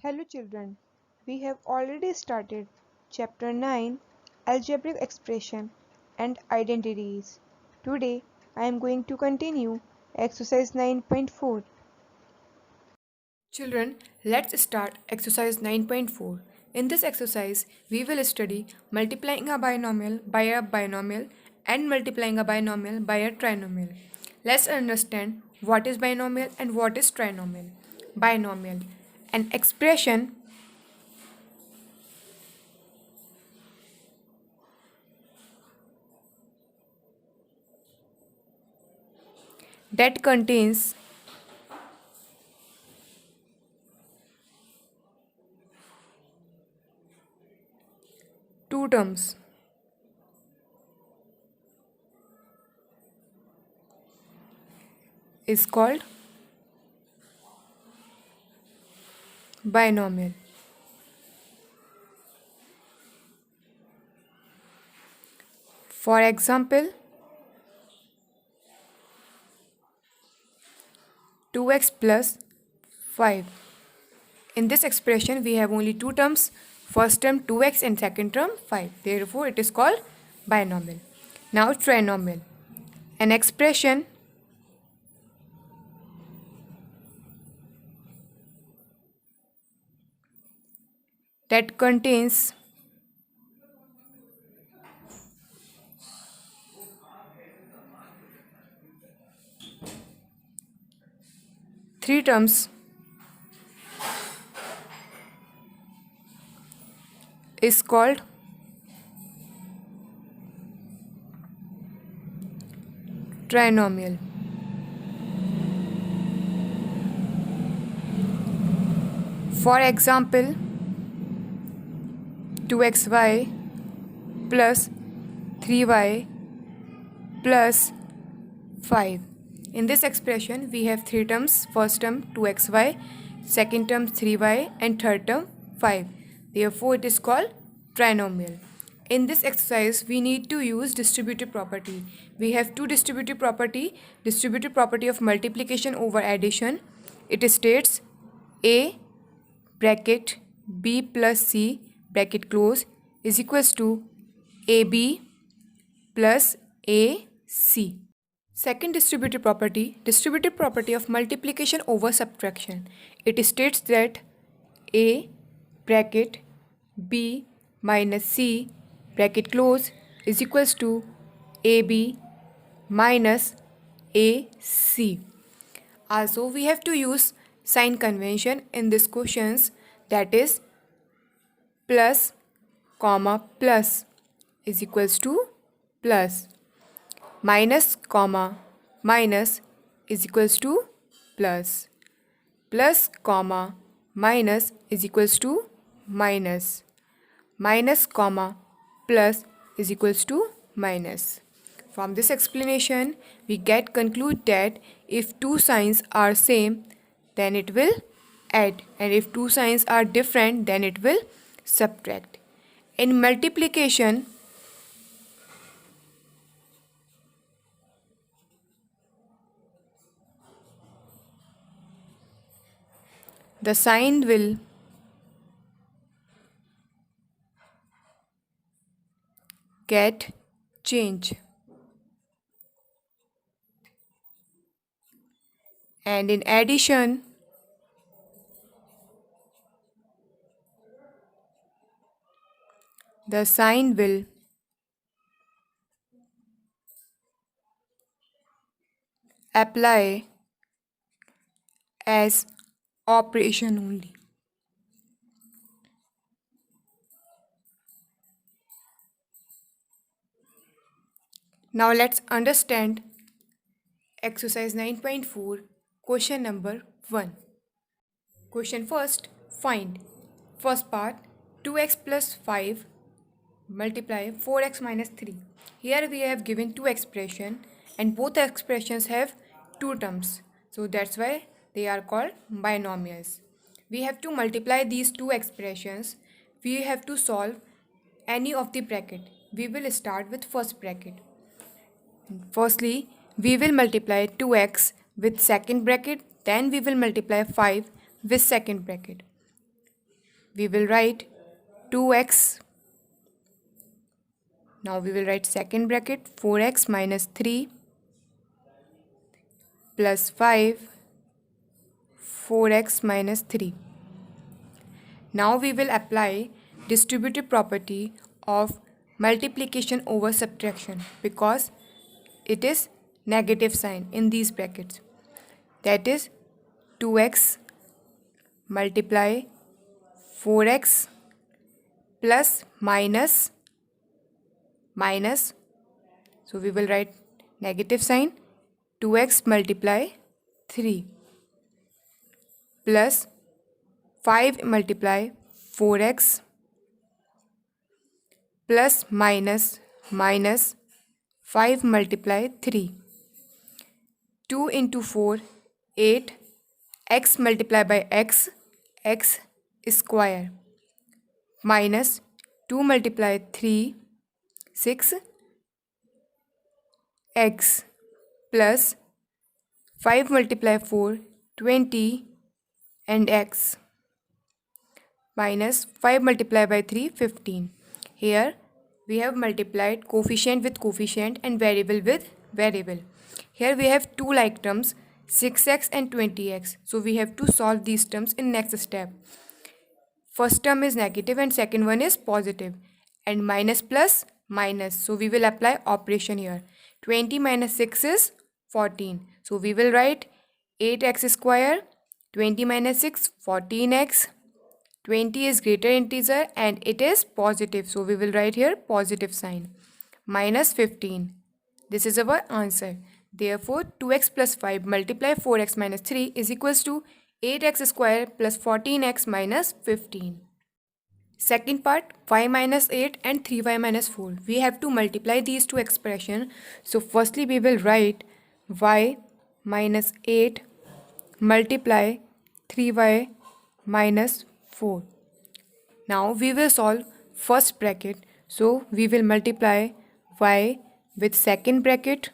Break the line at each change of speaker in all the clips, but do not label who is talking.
Hello children, we have already started Chapter 9 Algebraic Expression and Identities. Today I am going to continue Exercise 9.4.
Children, let's start exercise 9.4. In this exercise, we will study multiplying a binomial by a binomial and multiplying a binomial by a trinomial. Let's understand what is binomial and what is trinomial. Binomial, an expression that contains two terms is called binomial. For example, 2x plus 5. In this expression, we have only two terms, first term 2x and second term 5. Therefore, it is called binomial. Now, trinomial, an expression that contains three terms is called trinomial. For example, 2xy plus 3y plus 5. In this expression, we have three terms, first term 2xy, second term 3y and third term 5. Therefore, it is called trinomial. In this exercise, we need to use distributive property. We have two distributive property of multiplication over addition. It states a bracket b plus c bracket close is equals to ab plus ac. Second distributive property of multiplication over subtraction. It states that a bracket b minus c bracket close is equals to ab minus ac. Also, we have to use sign convention in these questions, that is plus comma plus is equals to plus, minus comma minus is equals to plus, plus comma minus is equals to minus, minus comma plus is equals to minus. From this explanation, we get conclude that if two signs are same, then it will add, and if two signs are different, then it will subtract. In multiplication, the sign will get change, and in addition, the sign will apply as operation only. Now let's understand exercise 9.4, question number 1. Question first, find. First part, 2x plus 5 multiply 4x minus 3. Here we have given two expressions and both expressions have two terms. So that's why they are called binomials. We have to multiply these two expressions. We have to solve any of the bracket. We will start with first bracket. Firstly, we will multiply 2x with second bracket, then we will multiply 5 with second bracket. we will write 2x. Now we will write second bracket 4x minus 3 plus 5, 4x minus 3. Now we will apply distributive property of multiplication over subtraction because it is negative sign in these brackets. That is 2x multiply 4x plus minus. So we will write negative sign 2x multiply 3 plus 5 multiply 4x plus minus 5 multiply 3. 2 into 4, 8. X multiply by x square minus 2 multiply 3, 6 x plus 5 multiply 4, 20 and x minus 5 multiply by 3, 15. Here we have multiplied coefficient with coefficient and variable with variable. Here we have two like terms 6x and 20x. So we have to solve these terms in next step. First term is negative and second one is positive. And minus plus minus. So we will apply operation here. 20 minus 6 is 14. So we will write 8x square. 20 minus 6, 14x. 20 is greater integer and it is positive. So we will write here positive sign. Minus 15. This is our answer. Therefore, 2x plus 5 multiply 4x minus 3 is equals to 8x square plus 14x minus 15. Second part, y minus 8 and 3y minus 4. We have to multiply these two expressions. So firstly we will write y minus 8 multiply 3y minus 4. Now we will solve first bracket. So we will multiply y with second bracket.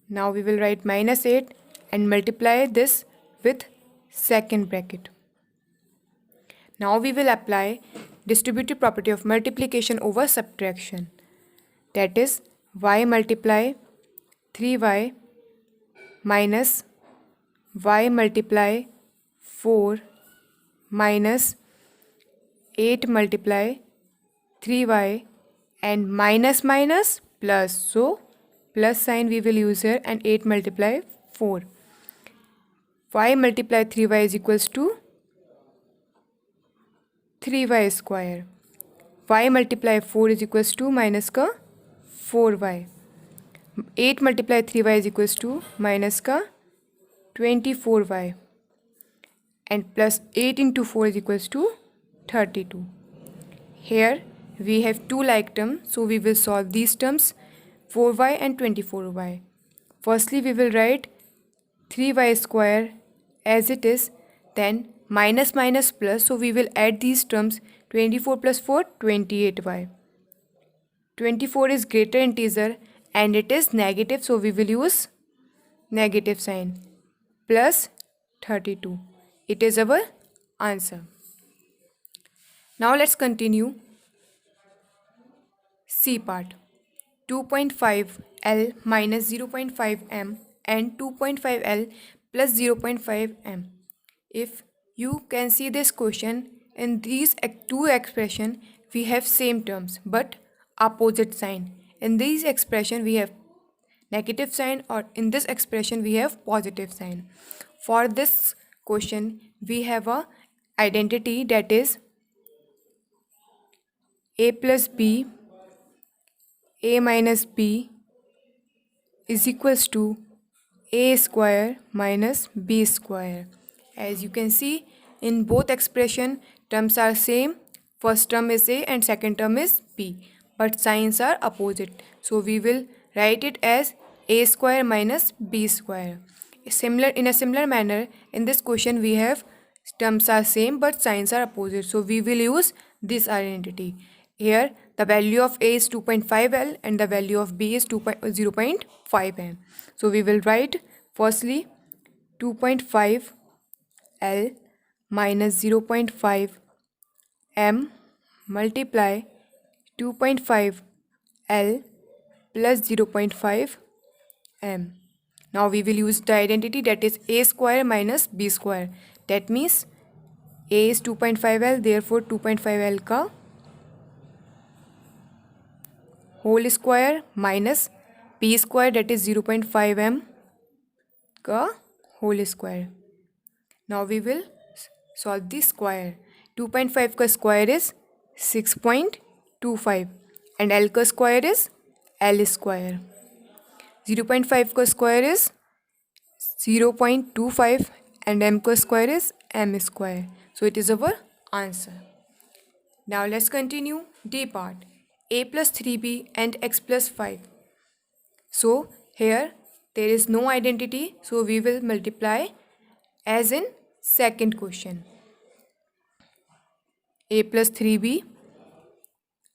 Now we will write minus 8 and multiply this with second bracket. Now we will apply distributive property of multiplication over subtraction. That is y multiply 3y minus y multiply 4 minus 8 multiply 3y and minus plus. So plus sign we will use here and 8 multiply 4. Y multiply 3y is equals to 3y square. Y multiply 4 is equals to minus का 4y. 8 multiply 3y is equals to minus का 24y. And plus 8 into 4 is equals to 32. Here we have two like terms, so we will solve these terms 4y and 24y. Firstly we will write 3y square as it is, then minus plus, so we will add these terms 24 plus 4, 28y. 24 is greater integer and it is negative, so we will use negative sign plus 32. It is our answer. Now let's continue C part. 2.5 L minus 0.5 m and 2.5 L plus 0.5 m. If you can see this question, in these two expressions we have same terms but opposite sign. In these expression we have negative sign, or in this expression we have positive sign. For this question we have a identity, that is a plus b, a minus b is equals to a square minus b square. As you can see, in both expression terms are same. First term is a and second term is b, but signs are opposite. So we will write it as a square minus b square. In a similar manner, in this question we have terms are same but signs are opposite. So we will use this identity. Here the value of a is 2.5 L and the value of b is 0.5 m. So we will write firstly 2.5 L minus 0.5 m multiply 2.5 L plus 0.5 m. Now we will use the identity, that is a square minus b square. That means a is 2.5 L, therefore 2.5 L का whole square minus b square, that is 0.5 m का whole square. Now we will solve the square. 2.5 का square is 6.25 and L का square is L square. 0.5 का square is 0.25 and m का square is m square. So it is our answer. Now let's continue D part. A plus 3b and x plus 5. So here there is no identity, so we will multiply as in second question. A plus 3b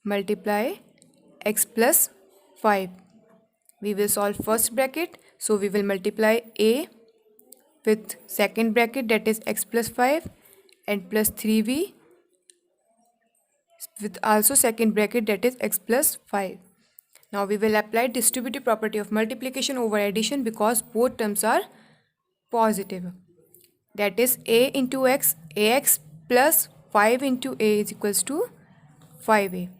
multiply x plus 5. We will solve first bracket, so we will multiply a with second bracket, that is x plus 5, and plus 3b with also second bracket, that is x plus 5. Now we will apply distributive property of multiplication over addition because both terms are positive. That is a into x, ax plus 5 into a is equals to 5a,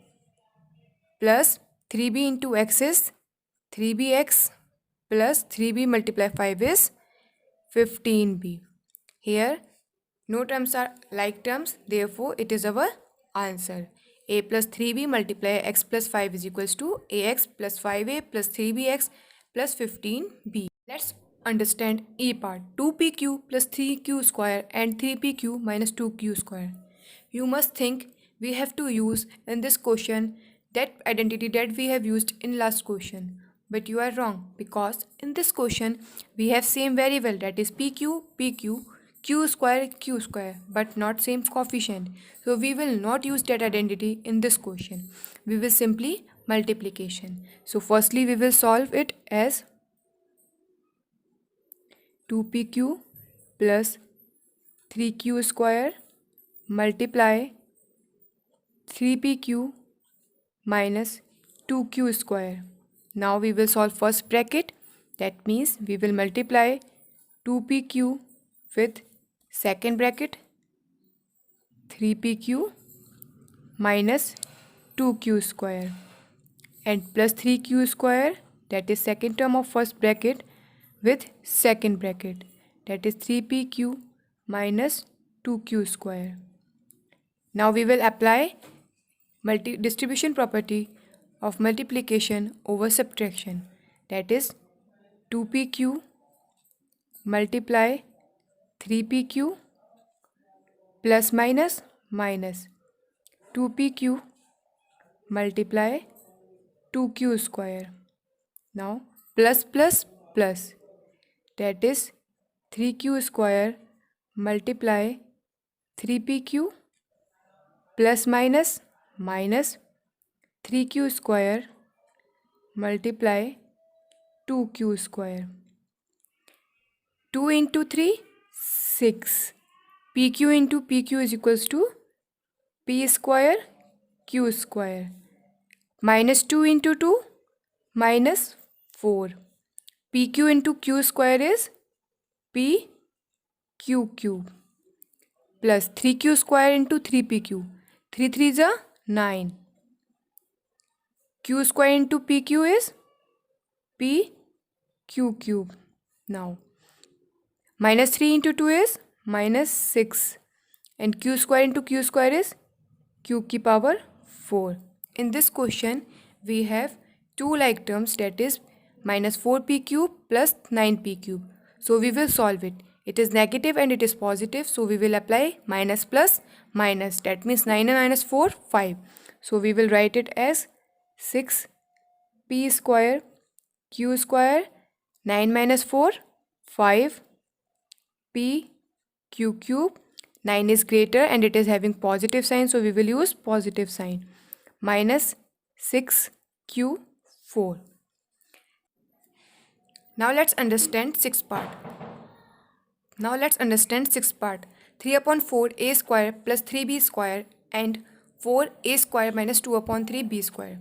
plus 3b into x is 3bx plus 3b multiply 5 is 15b. Here no terms are like terms, therefore it is our answer. A plus 3b multiply x plus 5 is equals to ax plus 5a plus 3bx plus 15b. Let's understand E part. 2pq plus 3q square and 3pq minus 2q square. You must think we have to use in this question that identity that we have used in last question. But you are wrong, because in this question we have same variable, that is pq, pq, q square, but not same coefficient. So we will not use that identity in this question. We will simply multiplication. So firstly we will solve it as 2pq plus 3q square multiply 3pq minus 2q square. Now we will solve first bracket, that means we will multiply 2pq with second bracket 3pq minus 2q square and plus 3q square, that is second term of first bracket, with second bracket, that is 3pq minus 2q square. Now we will apply distribution property of multiplication over subtraction, that is 2pq multiply 3pq plus minus 2pq multiply 2q square. Now plus plus plus, that is 3q square multiply 3pq plus minus 3q square multiply 2q square. 2 into 3, 6. pq into pq is equals to p square q square. Minus 2 into 2, minus 4. pq into q square is p q cube plus 3q square into 3pq. 3 3s are 9. q square into pq is p q cube. Now minus 3 into 2 is minus 6 and q square into q square is q की power 4. In this question we have two like terms, that is minus 4p cube plus 9p cube. So we will solve it. It is negative and it is positive, so we will apply minus plus minus, that means 9 and minus 4, 5. So we will write it as 6p square q square 9 minus 4, 5 p q cube. 9 is greater and it is having positive sign, so we will use positive sign, minus 6q4. Now let's understand sixth part. 3 upon 4 a square plus 3b square and 4a square minus 2 upon 3b square.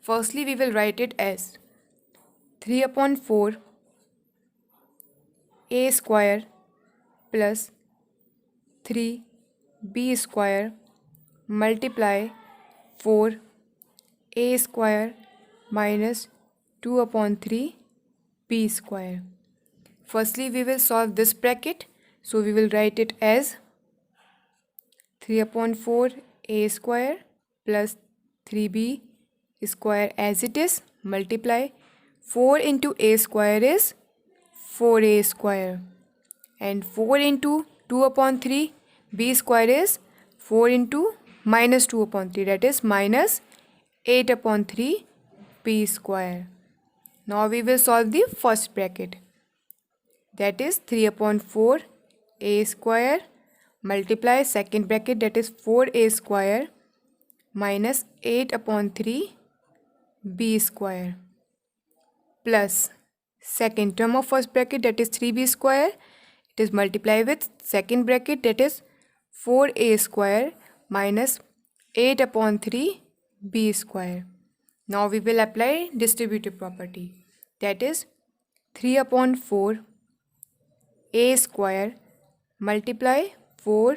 Firstly, we will write it as 3 upon 4 a square plus 3b square multiply 4 a square minus 2 upon 3 b square. Firstly, we will solve this bracket. So we will write it as 3 upon 4 a square plus 3b square as it is multiply 4 into a square is 4a square and 4 into 2 upon 3 b square is 4 into minus 2 upon 3, that is minus 8 upon 3 b square. Now we will solve the first bracket, that is 3 upon 4 a square multiply second bracket, that is 4a square minus 8 upon 3 b square plus second term of first bracket, that is 3b square. It is multiplied with second bracket, that is 4a square minus 8 upon 3 b square. Now we will apply distributive property, that is 3 upon 4 a square multiply 4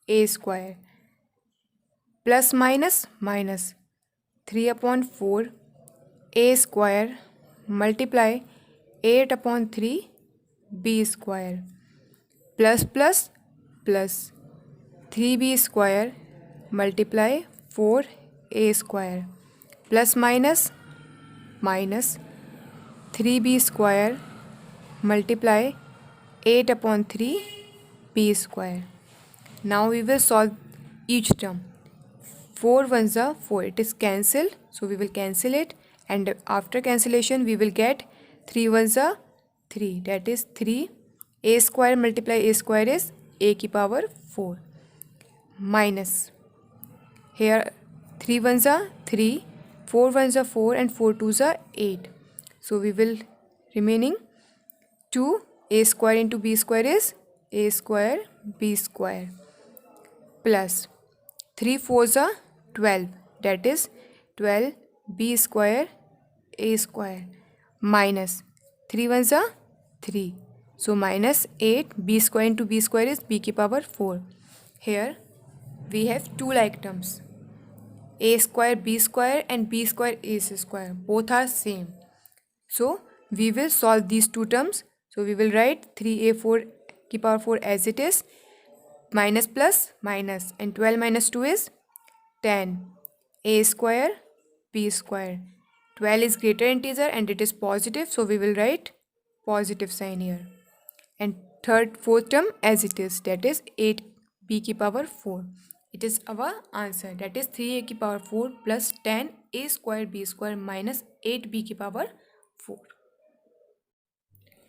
a square plus minus minus 3 upon 4 a square multiply 8 upon 3 b square plus plus plus 3b square multiply 4 a square plus minus minus 3b square multiply 8 upon 3 b square. Now we will solve each term. 4 ones are 4, it is cancelled, so we will cancel it, and after cancellation we will get 3 ones are 3, that is 3 a square multiply a square is a की power 4 minus here 3 ones are 3, 4 ones are 4 and 4 twos are 8. So we will remaining 2 a square into b square is a square b square plus 3 fours are 12, that is 12 b square a square minus 3 ones are 3, so minus 8 b square into b square is b की power 4. Here we have two like terms, a square b square and b square a square, both are same. So we will solve these two terms. So we will write 3a4 की power 4 as it is minus plus minus and 12 minus 2 is 10 a square b square. 12 is greater integer and it is positive, so we will write positive sign here. And fourth term as it is, that is 8 b की power 4. It is our answer, that is 3a की power 4 plus 10 a square b square minus 8 b की power 4.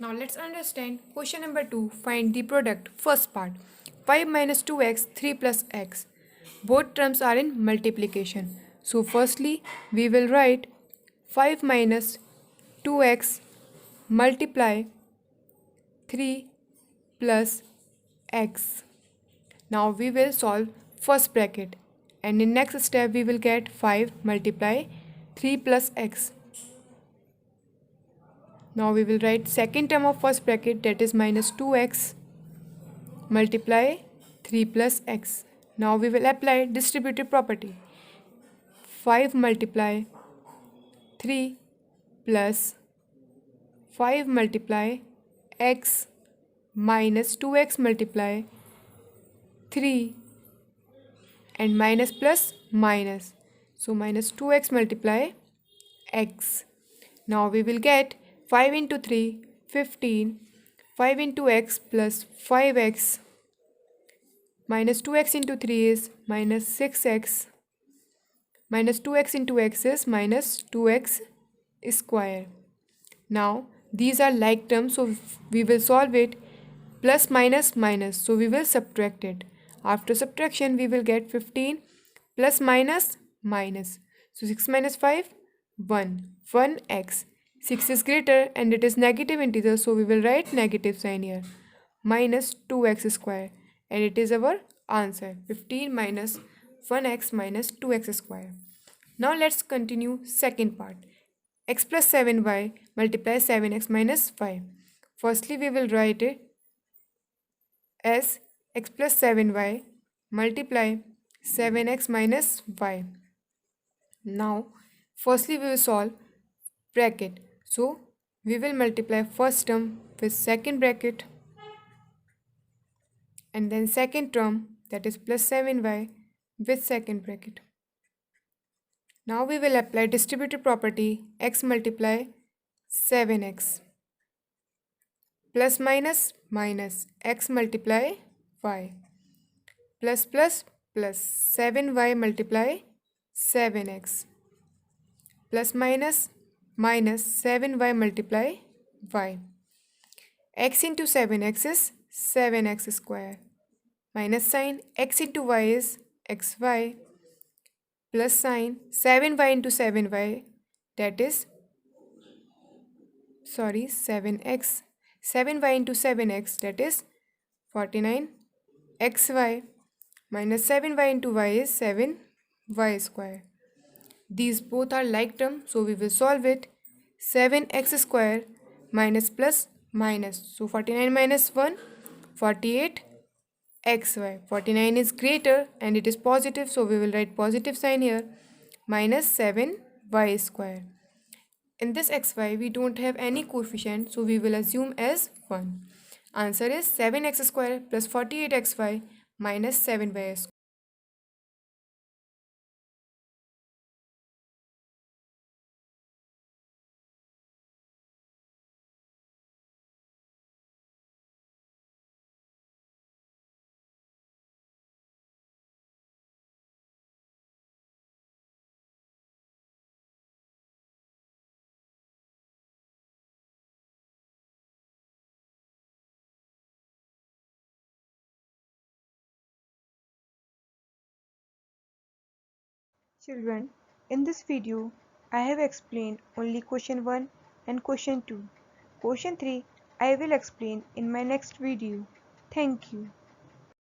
Now let's understand question number 2. Find the product. First part, 5 minus 2x, 3 plus x. Both terms are in multiplication. So firstly, we will write 5 minus 2x multiply 3 plus x. Now we will solve first bracket, and in next step we will get 5 multiply 3 plus x. Now we will write second term of first bracket, that is minus 2x multiply 3 plus x. Now we will apply distributive property. 5 multiply 3 plus 5 multiply x minus 2x multiply 3 and minus plus minus. So minus 2x multiply x. Now we will get 5 into 3, 15, 5 into x plus 5x minus 2x into 3 is minus 6x, minus 2x into x is minus 2x square. Now these are like terms, so we will solve it plus minus minus, so we will subtract it. After subtraction we will get 15 plus minus minus, so 6 minus 5 1x. 6 is greater and it is negative integer, so we will write negative sign here minus 2x square, and it is our answer 15 minus 1x minus 2x square. Now let's continue second part. X plus 7y multiply 7x minus 5. Firstly, we will write it as x plus 7y multiply 7x minus y. Now, firstly we will solve bracket. So, we will multiply first term with second bracket and then second term, that is plus 7y, with second bracket. Now we will apply distributive property x multiply 7x plus minus minus x multiply y plus plus plus 7y multiply 7x plus minus minus 7y multiply y. X into 7x is 7x square minus sign x into y is xy plus sign 7y into 7y, that is 7x, 7y into 7x, that is 49xy minus 7y into y is 7y square. These both are like term, so we will solve it. 7x square minus plus minus, so 49 minus 1, 48 xy. 49 is greater and it is positive, so we will write positive sign here, minus 7y square. In this xy we don't have any coefficient, so we will assume as 1. Answer is 7x square plus 48xy minus 7y square.
Children, in this video, I have explained only question 1 and question 2. Question 3 I will explain in my next video. Thank you.